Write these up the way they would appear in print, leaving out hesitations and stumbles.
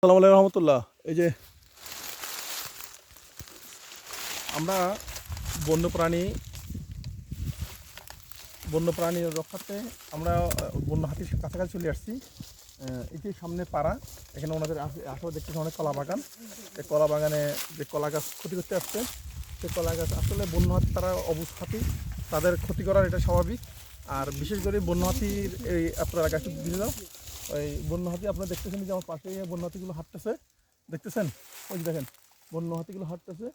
আসসালামু আলাইকুম রহমতুল্লাহ। এই যে আমরা বন্যপ্রাণী বন্যপ্রাণী রক্ষার্থে আমরা বন্য হাতির কাছাকাছি চলে আসছি। এই যে সামনে পাড়া, এখানে ওনাদের আসলে দেখতেছি অনেক কলা বাগান। এই কলা বাগানে যে কলা গাছ ক্ষতি করতে আসছে, সেই কলা গাছ আসলে বন্য হাতি, তারা অবুঝ হাতি, তাদের ক্ষতি করার এটা স্বাভাবিক। আর বিশেষ করে বন্য হাতির এই আপনারা গাছটি দিয়ে দাও, ওই বন্য হাতি আপনারা দেখতেছেন যে আমার পাশে বন্য হাতিগুলো হাঁটতেছে, দেখতেছেন? ওই যে দেখেন বন্য হাতিগুলো হাঁটতেছে।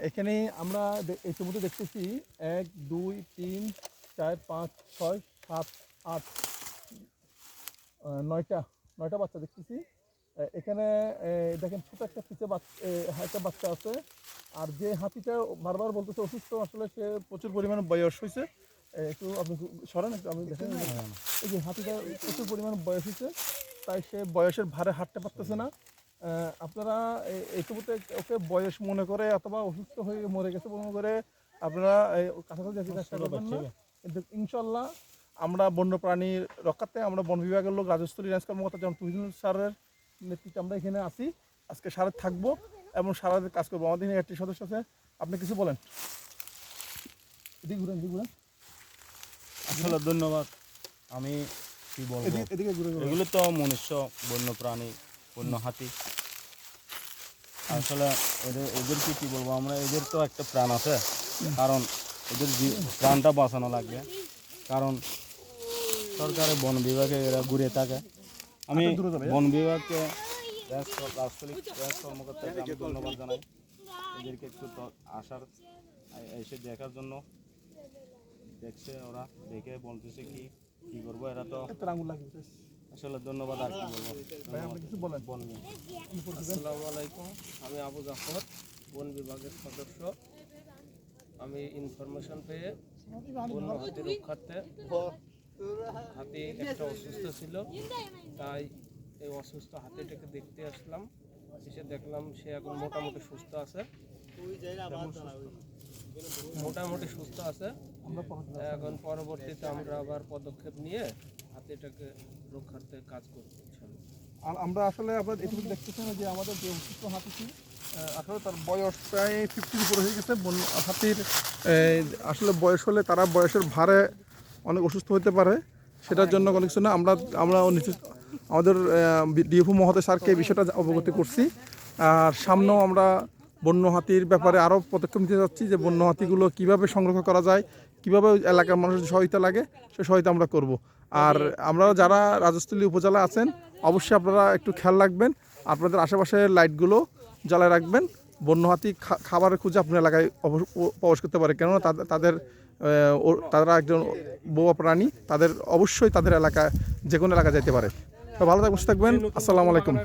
এখানে আমরা এই ছবিতে দেখতেছি 1 2 3 4 5 6 7 8 নয়টা বাচ্চা দেখতেছি। এখানে দেখেন ছোট একটা পিছে একটা বাচ্চা আছে। আর যে হাতিটা বারবার বলতেছে অসুস্থ, আসলে সে প্রচুর পরিমাণে বয়স হয়েছে। একটু আপনি সরেন, একটু আমি দেখেন। এই যে হাতিটা প্রচুর পরিমাণে বয়স হয়েছে, তাই সে বয়সের ভারে হাঁটতে পারতেছে না। আপনারা এই ছবিতে ওকে বয়স মনে করে অথবা অসুস্থ হয়ে মরে গেছে মনে করে আপনারা কাছাকাছি যেতে চেষ্টা করবেন না। কিন্তু ইনশাল্লাহ আমরা বন্যপ্রাণীর রক্ষার্থে আমরা বন বিভাগের লোক, রাজস্থলী রেঞ্জ কর্মকর্তা যেমন তুহিনুল স্যারের নেতৃত্বে আমরা এখানে আছি। আজকে সারা থাকবো এবং সারা কাজ করবো। আমাদের এখানে একটি সদস্য আছে, আপনি কিছু বলেন। এদিকে ঘুরেন, আসলে ধন্যবাদ। আমি কি বলবো, এদিকে ঘুরে এগুলো তো মনুষ্য, বন্য প্রাণী, বন্য হাতি। আসলে এদেরকে কি বলবো, আমরা এদের তো একটা প্রাণ আছে, কারণ এদের প্রাণটা বাঁচানো লাগবে। কারণ সরকারের বন বিভাগে এরা ঘুরে থাকে। আমি বন বিভাগকে, রাজস্থালী কর্মকর্তাকে আমি ধন্যবাদ জানাই। এদেরকে একটু আসার, এসে দেখার জন্য দেখছে, ওরা দেখে বলতেছে কি করবো। এরা তো আসলে ধন্যবাদ। আর কি বলবো, আসসালামু আলাইকুম, আমি আবু জাফর, বন বিভাগের সদস্য। আমি ইনফরমেশন পেয়ে বন্য হাতি রক্ষার্থে, হাতি একটা অসুস্থ ছিল, তাই এই অসুস্থ হাতিটাকে দেখতে আসলাম। এসে দেখলাম সে এখন মোটামুটি সুস্থ আছে, এখন পরবর্তীতে আমরা আবার পদক্ষেপ নিয়ে হাতিটাকে রক্ষার্থে কাজ করব। আর আমরা আসলে আপনার এটুকু দেখতেছেন যে আমাদের যে অসুস্থ হাতিটি আসলে তার বয়স প্রায় 50 উপরে হয়ে গেছে। হাতির আসলে বয়স হলে তারা বয়সের ভারে অনেক অসুস্থ হতে পারে, সেটার জন্য কোনো কিছু না। আমরা আমাদের ডিএফও মহোদয় স্যারকে এই বিষয়টা অবগত করছি। আর সামনেও আমরা বন্য হাতির ব্যাপারে আরও পদক্ষেপ নিতে যাচ্ছি, যে বন্য হাতিগুলো কীভাবে সংরক্ষণ করা যায়, কীভাবে এলাকার মানুষের সহায়তা লাগে, সে সহায়তা আমরা করব। আর আমরা যারা রাজস্থলী উপজেলা আছেন, অবশ্যই আপনারা একটু খেয়াল রাখবেন, আপনাদের আশেপাশে লাইটগুলো জ্বালায় রাখবেন। বন্য হাতি খাবারের খুঁজে আপনার এলাকায় প্রবেশ করতে পারে, কেননা তারা একজন বোবা প্রাণী, তাদের অবশ্যই তাদের এলাকায় যে কোনো এলাকায় যেতে পারে। তো ভালো থাকবেন, আসসালামু আলাইকুম।